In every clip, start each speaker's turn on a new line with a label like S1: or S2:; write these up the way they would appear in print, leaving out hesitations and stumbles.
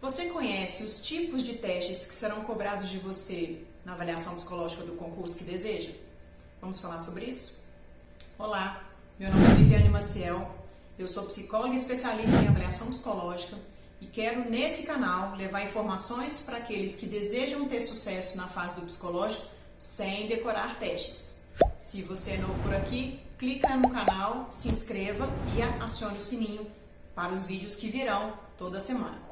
S1: Você conhece os tipos de testes que serão cobrados de você na avaliação psicológica do concurso que deseja? Vamos falar sobre isso? Olá, meu nome é Viviane Maciel, eu sou psicóloga e especialista em avaliação psicológica e quero, nesse canal, levar informações para aqueles que desejam ter sucesso na fase do psicológico sem decorar testes. Se você é novo por aqui, clica no canal, se inscreva e acione o sininho para os vídeos que virão toda semana.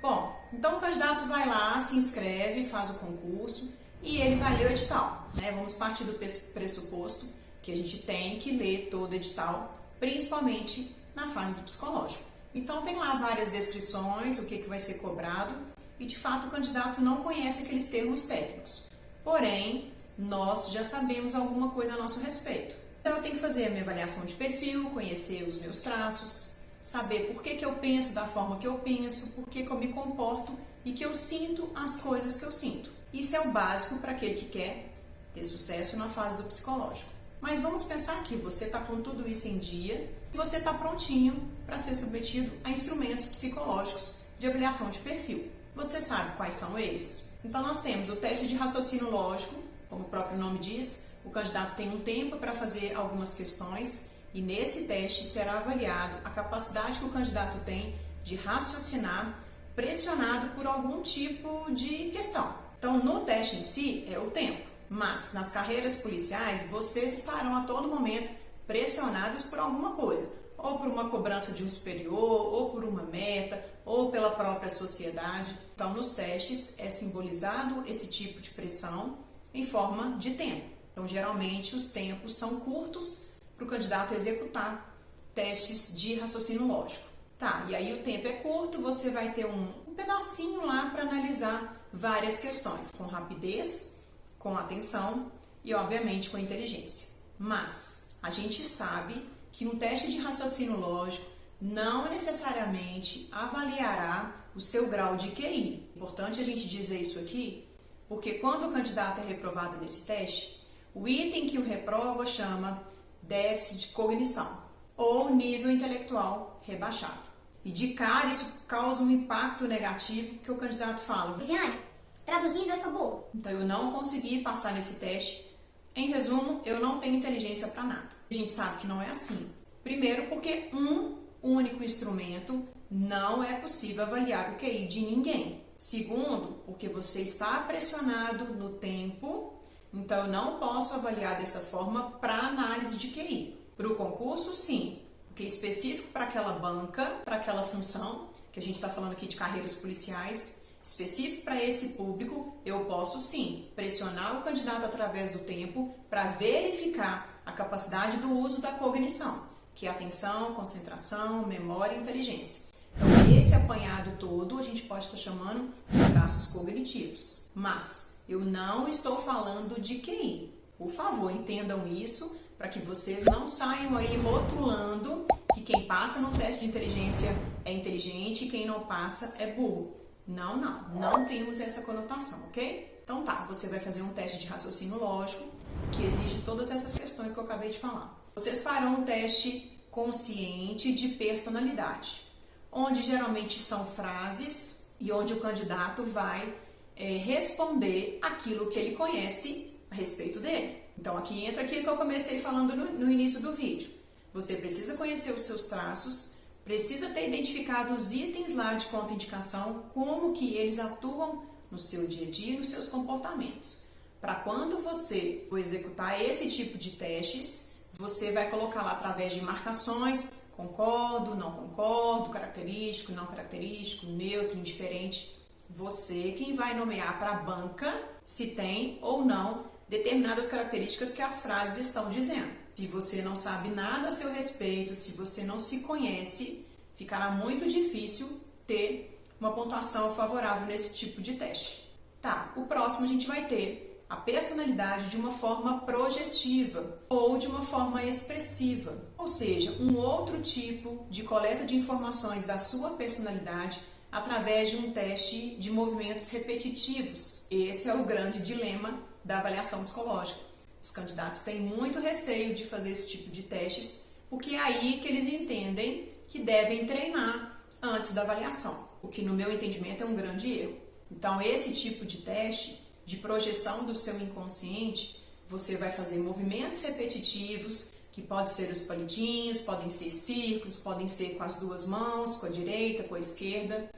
S1: Bom, então o candidato vai lá, se inscreve, faz o concurso e ele vai ler o edital, né? Vamos partir do pressuposto que a gente tem que ler todo o edital, principalmente na fase do psicológico. Então tem lá várias descrições, o que vai ser cobrado e de fato o candidato não conhece aqueles termos técnicos. Porém, nós já sabemos alguma coisa a nosso respeito. Então eu tenho que fazer a minha avaliação de perfil, conhecer os meus traços, saber por que eu penso da forma que eu penso, por que eu me comporto e que eu sinto as coisas que eu sinto. Isso é o básico para aquele que quer ter sucesso na fase do psicológico. Mas vamos pensar que você está com tudo isso em dia e você está prontinho para ser submetido a instrumentos psicológicos de avaliação de perfil. Você sabe quais são eles? Então nós temos o teste de raciocínio lógico, como o próprio nome diz, o candidato tem um tempo para fazer algumas questões e nesse teste será avaliado a capacidade que o candidato tem de raciocinar pressionado por algum tipo de questão. Então, no teste em si é o tempo, mas nas carreiras policiais vocês estarão a todo momento pressionados por alguma coisa, ou por uma cobrança de um superior, ou por uma meta, ou pela própria sociedade. Então, nos testes é simbolizado esse tipo de pressão em forma de tempo. Então, geralmente, os tempos são curtos para o candidato executar testes de raciocínio lógico. Tá, e aí o tempo é curto, você vai ter um pedacinho lá para analisar várias questões, com rapidez, com atenção e, obviamente, com inteligência. Mas a gente sabe que um teste de raciocínio lógico não necessariamente avaliará o seu grau de QI. É importante a gente dizer isso aqui, porque quando o candidato é reprovado nesse teste, o item que o reprova chama déficit de cognição ou nível intelectual rebaixado. E de cara isso causa um impacto negativo que o candidato fala:
S2: Viviane, traduzindo, eu sou burro.
S1: Então eu não consegui passar nesse teste. Em resumo, eu não tenho inteligência para nada. A gente sabe que não é assim. Primeiro porque um único instrumento não é possível avaliar o QI de ninguém. Segundo, porque você está pressionado no tempo, então eu não posso avaliar dessa forma para análise de QI. Para o concurso, sim, porque é específico para aquela banca, para aquela função, que a gente está falando aqui de carreiras policiais, específico para esse público, eu posso sim pressionar o candidato através do tempo para verificar a capacidade do uso da cognição, que é atenção, concentração, memória e inteligência. Então, esse apanhado todo a gente pode estar chamando de traços cognitivos. Mas eu não estou falando de QI. Por favor, entendam isso para que vocês não saiam aí rotulando que quem passa no teste de inteligência é inteligente e quem não passa é burro. Não temos essa conotação, ok? Então tá, você vai fazer um teste de raciocínio lógico que exige todas essas questões que eu acabei de falar. Vocês farão um teste consciente de personalidade, onde geralmente são frases e onde o candidato vai responder aquilo que ele conhece a respeito dele. Então aqui entra aquilo que eu comecei falando no início do vídeo. Você precisa conhecer os seus traços, precisa ter identificado os itens lá de contraindicação, como que eles atuam no seu dia a dia e nos seus comportamentos. Para quando você for executar esse tipo de testes, você vai colocar lá através de marcações: concordo, não concordo, característico, não característico, neutro, indiferente. Você quem vai nomear para a banca se tem ou não determinadas características que as frases estão dizendo. Se você não sabe nada a seu respeito, se você não se conhece, ficará muito difícil ter uma pontuação favorável nesse tipo de teste. Tá, o próximo a gente vai ter a personalidade de uma forma projetiva ou de uma forma expressiva, ou seja, um outro tipo de coleta de informações da sua personalidade através de um teste de movimentos repetitivos. Esse é o grande dilema da avaliação psicológica. Os candidatos têm muito receio de fazer esse tipo de testes, porque é aí que eles entendem que devem treinar antes da avaliação. o que no meu entendimento é um grande erro. Então, esse tipo de teste de projeção do seu inconsciente, você vai fazer movimentos repetitivos, que podem ser os palitinhos, podem ser círculos, podem ser com as duas mãos, com a direita, com a esquerda.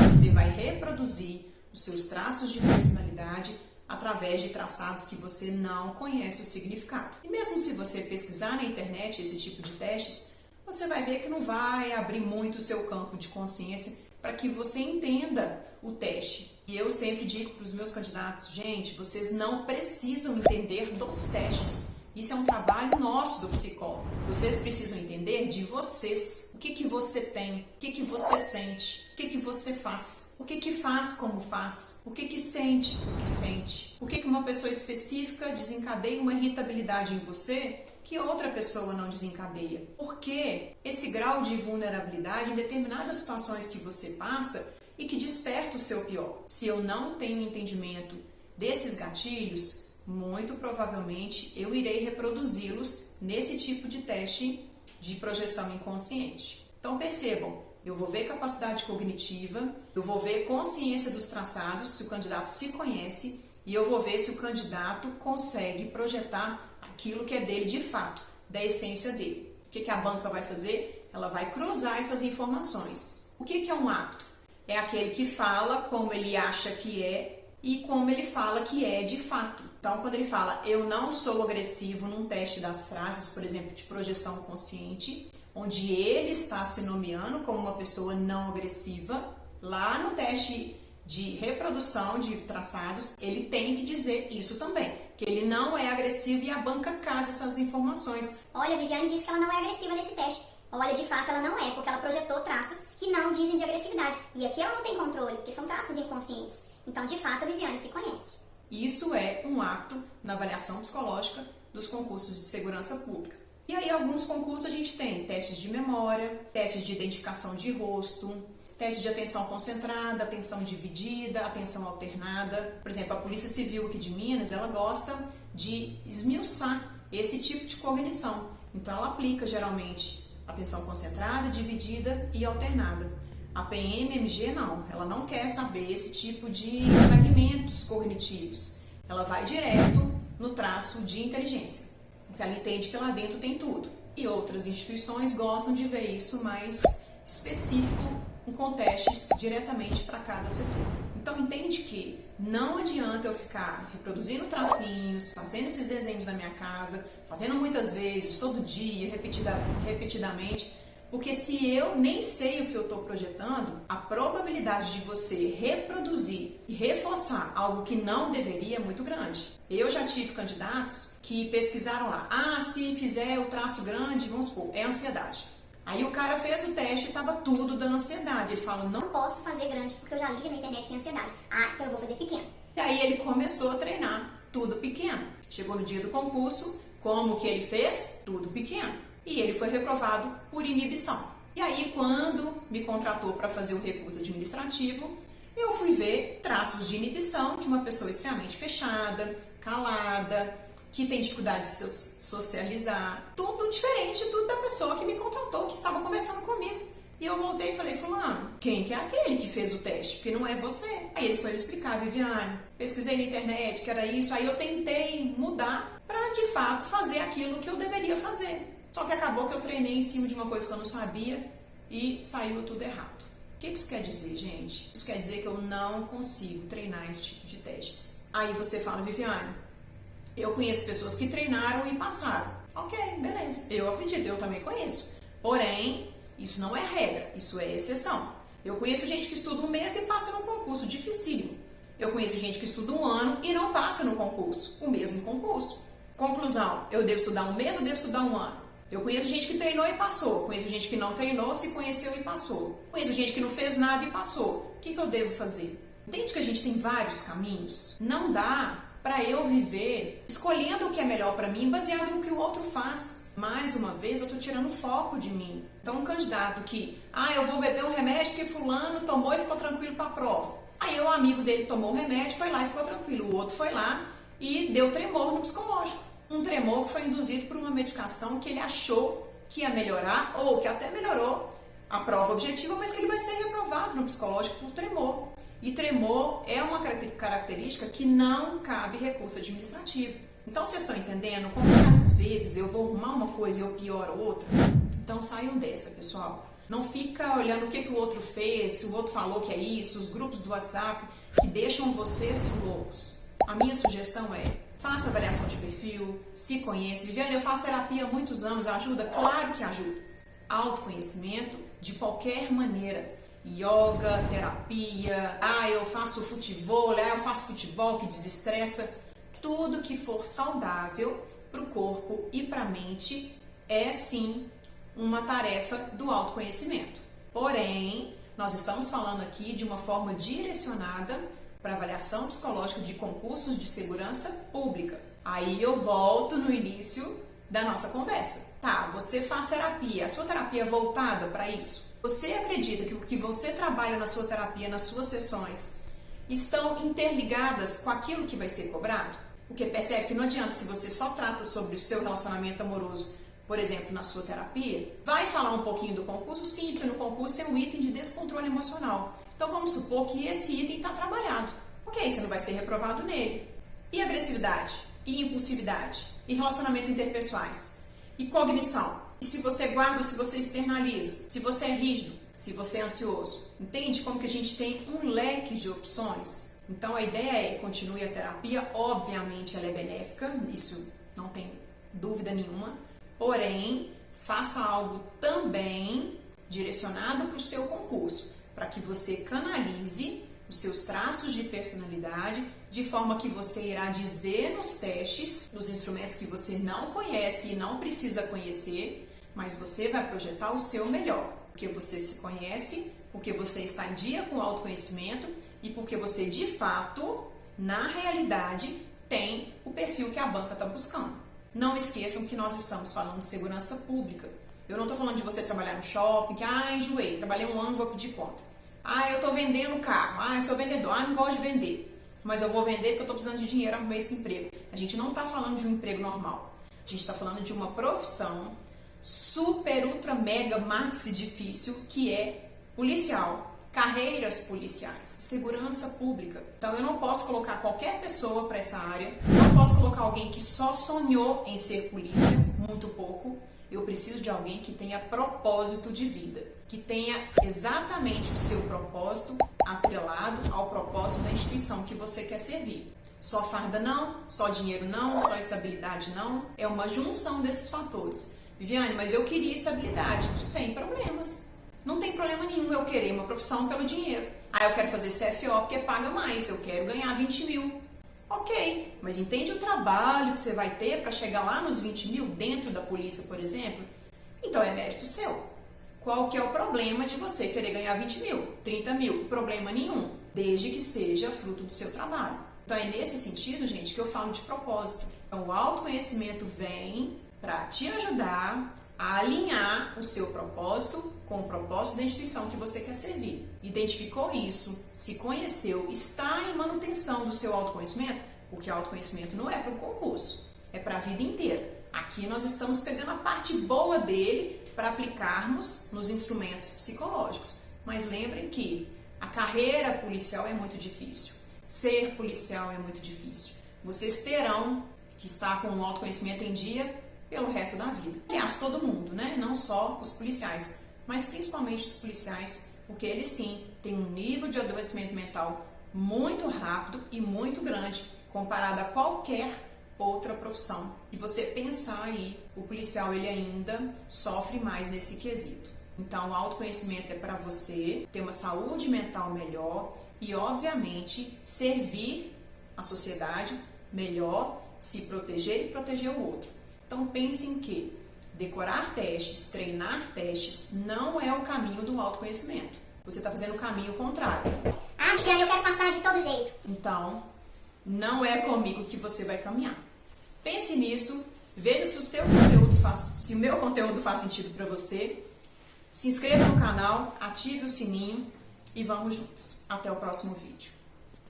S1: Você vai reproduzir os seus traços de personalidade através de traçados que você não conhece o significado. E mesmo se você pesquisar na internet esse tipo de testes, você vai ver que não vai abrir muito o seu campo de consciência para que você entenda o teste. E eu sempre digo para os meus candidatos, gente, vocês não precisam entender dos testes. Isso é um trabalho nosso do psicólogo. Vocês precisam entender de vocês. O que você tem, o que você sente, o que você faz, o que faz como faz, o que sente, o que sente. Por que uma pessoa específica desencadeia uma irritabilidade em você que outra pessoa não desencadeia? Porque esse grau de vulnerabilidade em determinadas situações que você passa e que desperta o seu pior. Se eu não tenho entendimento desses gatilhos, muito provavelmente eu irei reproduzi-los nesse tipo de teste de projeção inconsciente. Então percebam, eu vou ver capacidade cognitiva, eu vou ver consciência dos traçados, se o candidato se conhece, e eu vou ver se o candidato consegue projetar aquilo que é dele de fato, da essência dele. O que a banca vai fazer? Ela vai cruzar essas informações. O que é um apto? É aquele que fala como ele acha que é e como ele fala que é de fato. Então, quando ele fala, eu não sou agressivo num teste das frases, por exemplo, de projeção consciente, onde ele está se nomeando como uma pessoa não agressiva, lá no teste de reprodução de traçados, ele tem que dizer isso também, que ele não é agressivo e a banca casa essas informações.
S2: Olha, a Viviane disse que ela não é agressiva nesse teste. Olha, de fato ela não é, porque ela projetou traços que não dizem de agressividade. E aqui ela não tem controle, porque são traços inconscientes. Então, de fato, a Viviane se conhece.
S1: Isso é um apto na avaliação psicológica dos concursos de segurança pública. E aí, alguns concursos a gente tem testes de memória, testes de identificação de rosto, teste de atenção concentrada, atenção dividida, atenção alternada. Por exemplo, a Polícia Civil aqui de Minas, ela gosta de esmiuçar esse tipo de cognição. Então, ela aplica geralmente atenção concentrada, dividida e alternada. A PMMG não, ela não quer saber esse tipo de fragmentos cognitivos. Ela vai direto no traço de inteligência, porque ela entende que lá dentro tem tudo. E outras instituições gostam de ver isso mais específico, com testes diretamente para cada setor. Então entende que não adianta eu ficar reproduzindo tracinhos, fazendo esses desenhos na minha casa, fazendo muitas vezes, todo dia, repetidamente, porque se eu nem sei o que eu estou projetando, a probabilidade de você reproduzir e reforçar algo que não deveria é muito grande. Eu já tive candidatos que pesquisaram lá, se fizer o traço grande, vamos supor, é ansiedade. Aí o cara fez o teste e estava tudo dando ansiedade. Ele falou, não
S2: posso fazer grande porque eu já li na internet que é ansiedade. Então eu vou fazer pequeno.
S1: E aí ele começou a treinar tudo pequeno. Chegou no dia do concurso, como que ele fez? Tudo pequeno. E ele foi reprovado por inibição. E aí quando me contratou para fazer o recurso administrativo, eu fui ver traços de inibição de uma pessoa extremamente fechada, calada, que tem dificuldade de socializar, tudo diferente da pessoa que me contratou, que estava conversando comigo. E eu voltei e falei, fulano, quem que é aquele que fez o teste? Porque não é você. Aí ele foi me explicar, Viviane, pesquisei na internet que era isso, aí eu tentei mudar para de fato fazer aquilo que eu deveria fazer. Só que acabou que eu treinei em cima de uma coisa que eu não sabia e saiu tudo errado. O que isso quer dizer, gente? Isso quer dizer que eu não consigo treinar esse tipo de testes. Aí você fala, Viviane, eu conheço pessoas que treinaram e passaram. Ok, beleza. Eu acredito, eu também conheço. Porém, isso não é regra, isso é exceção. Eu conheço gente que estuda um mês e passa no concurso, dificílimo. Eu conheço gente que estuda um ano e não passa no concurso, o mesmo concurso. Conclusão, eu devo estudar um mês ou devo estudar um ano? Eu conheço gente que treinou e passou. Conheço gente que não treinou, se conheceu e passou. Conheço gente que não fez nada e passou. O que eu devo fazer? Entende que a gente tem vários caminhos? Não dá para eu viver escolhendo o que é melhor para mim, baseado no que o outro faz. Mais uma vez, eu estou tirando foco de mim. Então, um candidato que, eu vou beber um remédio porque fulano tomou e ficou tranquilo para a prova. Aí o amigo dele tomou o remédio, foi lá e ficou tranquilo. O outro foi lá e deu tremor no psicológico. Um tremor que foi induzido por uma medicação que ele achou que ia melhorar ou que até melhorou a prova objetiva, mas que ele vai ser reprovado no psicológico por tremor. E tremor é uma característica que não cabe recurso administrativo. Então, vocês estão entendendo como que às vezes eu vou arrumar uma coisa e eu pioro outra? Então, saiam dessa, pessoal. Não fica olhando o que o outro fez, se o outro falou que é isso, os grupos do WhatsApp que deixam vocês loucos. A minha sugestão é, faça avaliação de perfil, se conheça. Viviane, eu faço terapia há muitos anos, ajuda? Claro que ajuda. Autoconhecimento de qualquer maneira. Yoga, terapia, eu faço futebol, eu faço futebol que desestressa. Tudo que for saudável para o corpo e para a mente é sim uma tarefa do autoconhecimento. Porém, nós estamos falando aqui de uma forma direcionada para avaliação psicológica de concursos de segurança pública. Aí eu volto no início da nossa conversa. Tá, você faz terapia, a sua terapia é voltada para isso? Você acredita que o que você trabalha na sua terapia, nas suas sessões, estão interligadas com aquilo que vai ser cobrado? Porque percebe que não adianta se você só trata sobre o seu relacionamento amoroso, por exemplo, na sua terapia, vai falar um pouquinho do concurso? Sim, porque no concurso tem um item de descontrole emocional. Então vamos supor que esse item está trabalhado. Ok, você não vai ser reprovado nele. E agressividade? E impulsividade? E relacionamentos interpessoais? E cognição? E se você guarda ou se você externaliza? Se você é rígido? Se você é ansioso? Entende como que a gente tem um leque de opções? Então a ideia é continue a terapia, obviamente ela é benéfica, isso não tem dúvida nenhuma, porém faça algo também direcionado para o seu concurso, para que você canalize os seus traços de personalidade, de forma que você irá dizer nos testes, nos instrumentos que você não conhece e não precisa conhecer, mas você vai projetar o seu melhor, porque você se conhece, porque você está em dia com o autoconhecimento e porque você, de fato, na realidade, tem o perfil que a banca está buscando. Não esqueçam que nós estamos falando de segurança pública. Eu não estou falando de você trabalhar no shopping, que, enjoei, trabalhei um ano, vou pedir conta. Eu estou vendendo carro, eu sou vendedor, não gosto de vender. Mas eu vou vender porque eu estou precisando de dinheiro, arrumei esse emprego. A gente não está falando de um emprego normal. A gente está falando de uma profissão super, ultra, mega, maxi difícil, que é policial. Carreiras policiais, segurança pública. Então eu não posso colocar qualquer pessoa para essa área, não posso colocar alguém que só sonhou em ser polícia, muito pouco. Eu preciso de alguém que tenha propósito de vida, que tenha exatamente o seu propósito atrelado ao propósito da instituição que você quer servir. Só farda não, só dinheiro não, só estabilidade não, é uma junção desses fatores. Viviane, mas eu queria estabilidade, sem problemas. Não tem problema nenhum eu querer uma profissão pelo dinheiro. Eu quero fazer CFO porque paga mais, eu quero ganhar 20 mil. Ok, mas entende o trabalho que você vai ter para chegar lá nos 20 mil dentro da polícia, por exemplo? Então é mérito seu. Qual que é o problema de você querer ganhar 20 mil, 30 mil? Problema nenhum, desde que seja fruto do seu trabalho. Então é nesse sentido, gente, que eu falo de propósito. Então o autoconhecimento vem para te ajudar a alinhar o seu propósito com o propósito da instituição que você quer servir. Identificou isso, se conheceu, está em manutenção do seu autoconhecimento, porque autoconhecimento não é para o concurso, é para a vida inteira. Aqui nós estamos pegando a parte boa dele para aplicarmos nos instrumentos psicológicos. Mas lembrem que a carreira policial é muito difícil, ser policial é muito difícil. Vocês terão que estar com o autoconhecimento em dia pelo resto da vida. Aliás, todo mundo, né? Não só os policiais, mas principalmente os policiais, porque eles sim têm um nível de adoecimento mental muito rápido e muito grande comparado a qualquer outra profissão. E você pensar aí, o policial ele ainda sofre mais nesse quesito. Então, o autoconhecimento é para você ter uma saúde mental melhor e, obviamente, servir a sociedade melhor, se proteger e proteger o outro. Então pensem que decorar testes, treinar testes, não é o caminho do autoconhecimento. Você está fazendo o caminho contrário.
S2: Viviane, eu quero passar de todo jeito.
S1: Então, não é comigo que você vai caminhar. Pense nisso, veja se o meu conteúdo faz sentido para você. Se inscreva no canal, ative o sininho e vamos juntos. Até o próximo vídeo.